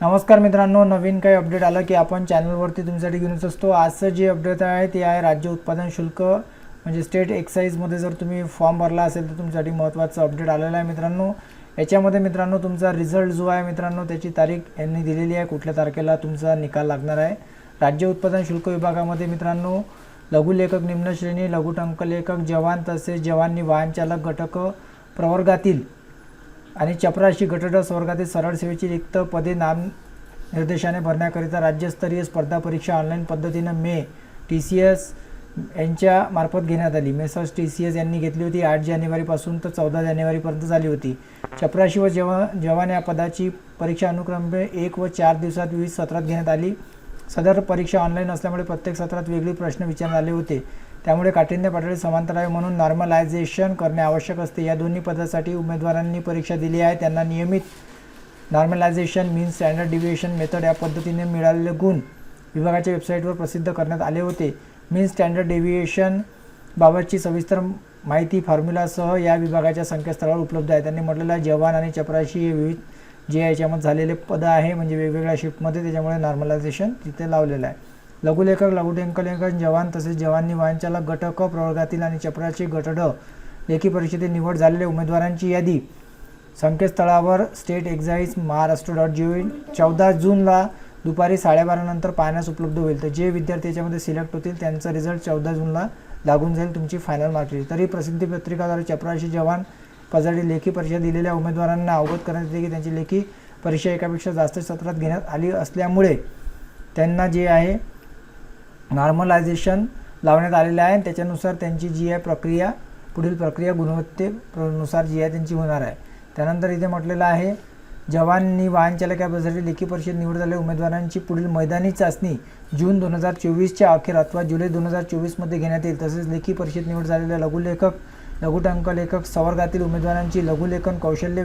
नमस्कार मित्रांनो, नवीन काही अपडेट आलं की आपण चॅनलवरती तुमच्यासाठी घेऊनच असतो। आजचं जे अपडेट आहे ते आहे राज्य उत्पादन शुल्क म्हणजे स्टेट एक्साइजमध्ये जर तुम्ही फॉर्म भरला असेल तर तुमच्यासाठी महत्त्वाचं अपडेट आलेलं आहे मित्रांनो। याच्यामध्ये मित्रांनो तुमचा रिझल्ट जो आहे मित्रांनो त्याची तारीख यांनी दिलेली आहे, कुठल्या तारखेला तुमचा निकाल लागणार आहे। राज्य उत्पादन शुल्क विभागामध्ये मित्रांनो लघुलेखक, निम्न श्रेणी, लघु टंकलेखक, जवान तसेच जवानी वाहन चालक घटक प्रवर्गातील आणि चपराशी गटड स्वर्गातील सरळ सेवेची रिक्त पदे नामनिर्देशाने भरण्याकरिता राज्यस्तरीय स्पर्धा परीक्षा ऑनलाईन पद्धतीने TCS यांच्या मार्फत घेण्यात आली। मेसर्स TCS यांनी घेतली होती। 8 जानेवारीपासून तर 14 जानेवारीपर्यंत झाली होती। चपराशी व जवान या पदाची परीक्षा अनुक्रमे 1 व 4 दिवसात विविध सत्रात घेण्यात आली। सदर परीक्षा ऑनलाईन असल्यामुळे प्रत्येक सत्रात वेगळे प्रश्न विचारण्यात आले होते, त्यामुळे काठिण्य पातळी समांतर आहे म्हणून नॉर्मलायझेशन करणे आवश्यक असते। या दोन्ही पदासाठी उमेदवारांनी परीक्षा दिली आहे त्यांना नियमित नॉर्मलायझेशन मीन स्टँडर्ड डिव्हिएशन मेथड या पद्धतीने मिळालेले गुण विभागाच्या वेबसाईटवर प्रसिद्ध करण्यात आले होते। मीन स्टँडर्ड डेव्हिएशन बाबतची सविस्तर माहिती फॉर्म्युलासह या विभागाच्या संकेतस्थळावर उपलब्ध आहे। त्यांनी म्हटलेलं आहे जवान आणि चपराशी हे विविध जे याच्यामध्ये झालेले पद आहे म्हणजे वेगवेगळ्या शिफ्टमध्ये, त्याच्यामुळे नॉर्मलायझेशन तिथे लावलेलं आहे। लघुलेखक, लघुटंकलेखक, जवान तसेच जवानी वाहन चालक गट क प्रवर्गातील आणि चपराशी गट ड लेखी परीक्षेत निवड झालेल्या उमेदवारांची यादी संकेतस्थळावर स्टेट एक्साइज महाराष्ट्र.gov 14 जूनला दुपारी 12:30 नंतर पाहण्यास उपलब्ध होईल। तर जे विद्यार्थी याच्यामध्ये सिलेक्ट होतील त्यांचा रिझल्ट 14 जूनला लागून जाईल तुमची फायनल मार्कशीट। तरी प्रसिद्धी पत्रिकाद्वारे चपराशी जवान पदासाठी लेखी परीक्षा दिलेल्या उमेदवारांना अवगत करण्यात येते की त्यांची लेखी परीक्षा एकापेक्षा जास्त सत्रात घेण्यात आली असल्यामुळे त्यांना जे आहे नॉर्मलायझेशन लावण्यात आलेलं आहे। त्याच्यानुसार त्यांची जी आहे प्रक्रिया पुढील प्रक्रिया गुणवत्तेनुसार जी आहे त्यांची होणार आहे। त्यानंतर इथे म्हटलेलं आहे जवानी वाहन चालक या पदासाठी लेखी परीक्षेत निवड झालेल्या उमेदवारांची पुढील मैदानी चाचणी जून 2024च्या अखेर अथवा जुलै 2024 मध्ये घेण्यात येईल। तसेच लेखी परीक्षेत निवड झालेल्या लघुलेखक, लघुटंकलेखक संवर्गातील उमेदवारांची लघुलेखन कौशल्य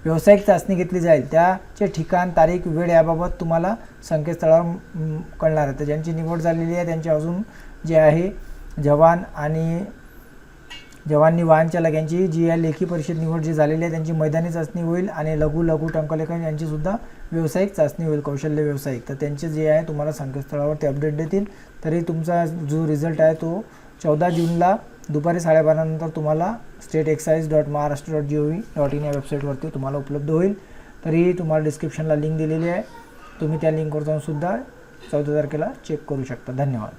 व्यावसायिक चाचणी घेतली जाईल। त्याचे ठिकाण, तारीख, वेळ याबाबत तुम्हाला संकेतस्थळावर कळणार आहे। तर ज्यांची निवड झालेली आहे त्यांचे अजून जे आहे जवान आणि जवानी वाहन चालक यांची जी आहे लेखी परीक्षेत निवड जी झालेली आहे त्यांची मैदानी चाचणी होईल आणि लघुटंकलेखन यांची सुद्धा व्यावसायिक चाचणी होईल, कौशल्य व्यावसायिक। तर त्यांचे जे आहे तुम्हाला संकेतस्थळावर ते अपडेट देतील। तरी तुमचा जो रिझल्ट आहे तो 14 जूनला दुपारी 12:30 नंतर तुम्हाला stateexcise.maharashtra.gov.in या वेबसाईटवरती तुम्हाला उपलब्ध होईल। तरी तुम्हाला डिस्क्रिप्शनला लिंक दिलेली आहे, तुम्ही त्या लिंकवर जाऊन सुद्धा 14 तारखेला चेक करू शकता। धन्यवाद।